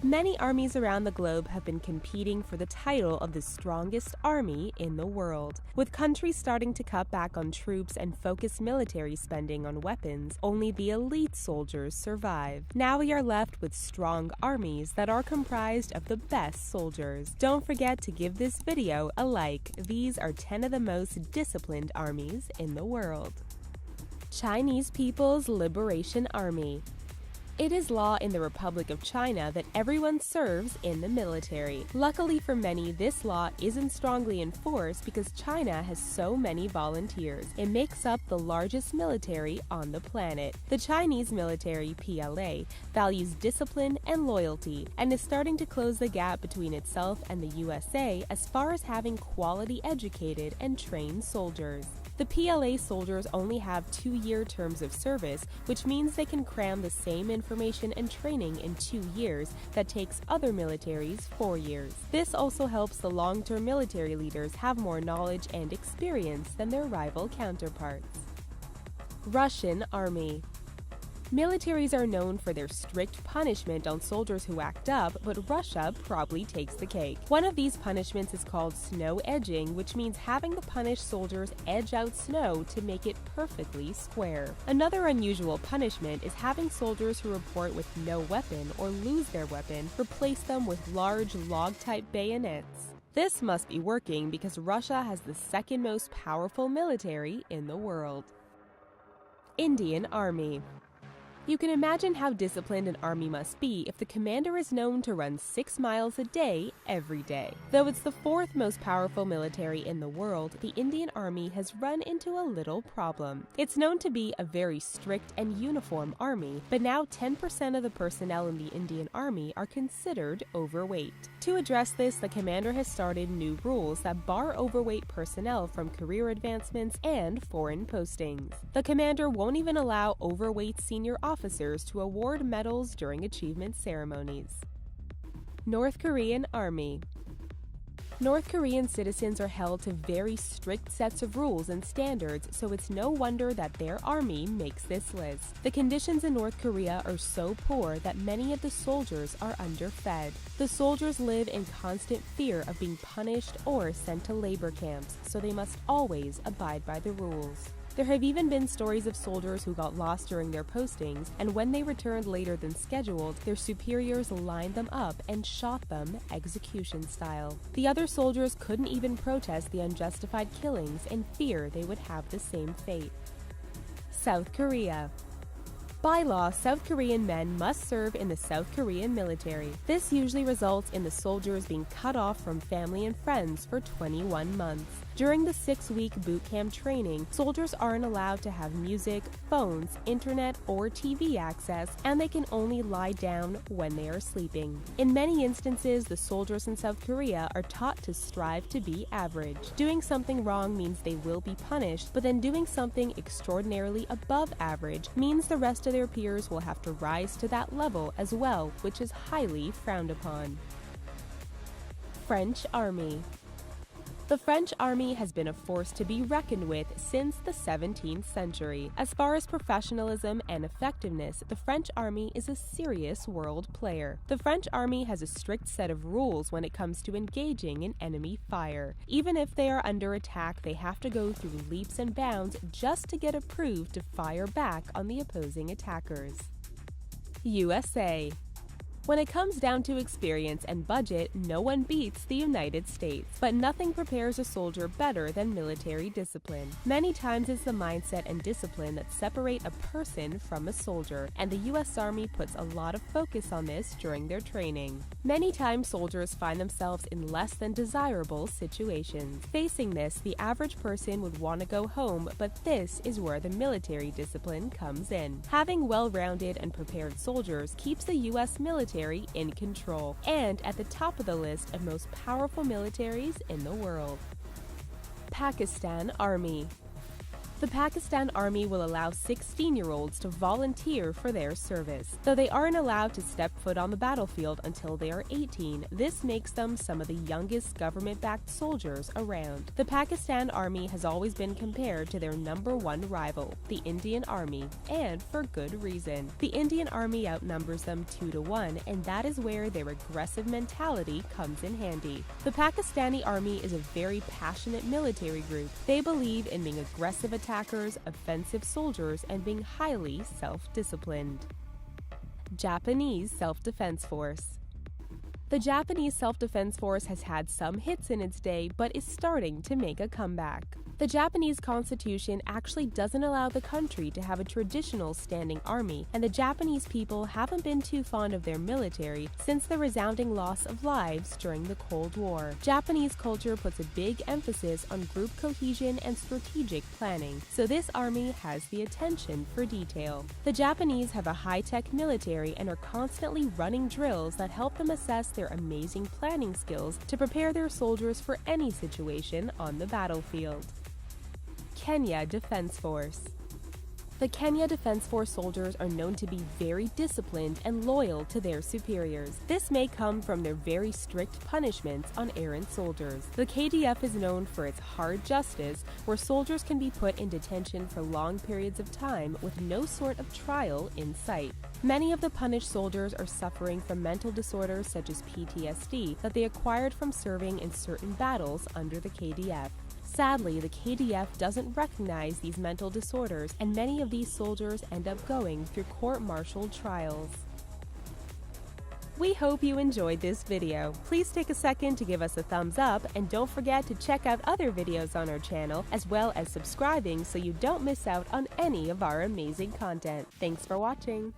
Many armies around the globe have been competing for the title of the strongest army in the world. With countries starting to cut back on troops and focus military spending on weapons, only the elite soldiers survive. Now we are left with strong armies that are comprised of the best soldiers. Don't forget to give this video a like. These are 10 of the most disciplined armies in the world. Chinese People's Liberation Army. It is law in the Republic of China that everyone serves in the military. Luckily for many, this law isn't strongly enforced because China has so many volunteers. It makes up the largest military on the planet. The Chinese military, PLA, values discipline and loyalty and is starting to close the gap between itself and the USA as far as having quality educated and trained soldiers. The PLA soldiers only have 2-year terms of service, which means they can cram the same information and training in 2 years that takes other militaries 4 years. This also helps the long-term military leaders have more knowledge and experience than their rival counterparts. Russian Army. Militaries are known for their strict punishment on soldiers who act up, but Russia probably takes the cake. One of these punishments is called snow edging, which means having the punished soldiers edge out snow to make it perfectly square. Another unusual punishment is having soldiers who report with no weapon or lose their weapon replace them with large log-type bayonets. This must be working because Russia has the second most powerful military in the world. Indian Army. You can imagine how disciplined an army must be if the commander is known to run 6 miles a day, every day. Though it's the 4th most powerful military in the world, the Indian Army has run into a little problem. It's known to be a very strict and uniform army, but now 10% of the personnel in the Indian Army are considered overweight. To address this, the commander has started new rules that bar overweight personnel from career advancements and foreign postings. The commander won't even allow overweight senior officers to award medals during achievement ceremonies. North Korean Army. North Korean citizens are held to very strict sets of rules and standards, so it's no wonder that their army makes this list. The conditions in North Korea are so poor that many of the soldiers are underfed. The soldiers live in constant fear of being punished or sent to labor camps, so they must always abide by the rules. There have even been stories of soldiers who got lost during their postings, and when they returned later than scheduled, their superiors lined them up and shot them execution style. The other soldiers couldn't even protest the unjustified killings in fear they would have the same fate. South Korea. By law, South Korean men must serve in the South Korean military. This usually results in the soldiers being cut off from family and friends for 21 months. During the 6-week boot camp training, soldiers aren't allowed to have music, phones, internet, or TV access, and they can only lie down when they are sleeping. In many instances, the soldiers in South Korea are taught to strive to be average. Doing something wrong means they will be punished, but then doing something extraordinarily above average means the rest of their peers will have to rise to that level as well, which is highly frowned upon. French Army. The French army has been a force to be reckoned with since the 17th century. As far as professionalism and effectiveness, the French army is a serious world player. The French army has a strict set of rules when it comes to engaging in enemy fire. Even if they are under attack, they have to go through leaps and bounds just to get approved to fire back on the opposing attackers. USA. When it comes down to experience and budget, no one beats the United States. But nothing prepares a soldier better than military discipline. Many times it's the mindset and discipline that separate a person from a soldier, and the U.S. Army puts a lot of focus on this during their training. Many times soldiers find themselves in less than desirable situations. Facing this, the average person would want to go home, but this is where the military discipline comes in. Having well-rounded and prepared soldiers keeps the U.S. military in control and at the top of the list of most powerful militaries in the world. Pakistan Army. The Pakistan Army will allow 16-year-olds to volunteer for their service. Though they aren't allowed to step foot on the battlefield until they are 18, this makes them some of the youngest government-backed soldiers around. The Pakistan Army has always been compared to their #1 rival, the Indian Army, and for good reason. The Indian Army outnumbers them 2-1, and that is where their aggressive mentality comes in handy. The Pakistani Army is a very passionate military group. They believe in being aggressive attackers, offensive soldiers, and being highly self-disciplined. Japanese Self-Defense Force. The Japanese Self-Defense Force has had some hits in its day, but is starting to make a comeback. The Japanese Constitution actually doesn't allow the country to have a traditional standing army, and the Japanese people haven't been too fond of their military since the resounding loss of lives during the Cold War. Japanese culture puts a big emphasis on group cohesion and strategic planning, so this army has the attention for detail. The Japanese have a high-tech military and are constantly running drills that help them assess their amazing planning skills to prepare their soldiers for any situation on the battlefield. Kenya Defense Force. The Kenya Defense Force soldiers are known to be very disciplined and loyal to their superiors. This may come from their very strict punishments on errant soldiers. The KDF is known for its hard justice, where soldiers can be put in detention for long periods of time with no sort of trial in sight. Many of the punished soldiers are suffering from mental disorders such as PTSD that they acquired from serving in certain battles under the KDF. Sadly, the KDF doesn't recognize these mental disorders, and many of these soldiers end up going through court-martialed trials. We hope you enjoyed this video. Please take a second to give us a thumbs up, and don't forget to check out other videos on our channel, as well as subscribing so you don't miss out on any of our amazing content. Thanks for watching.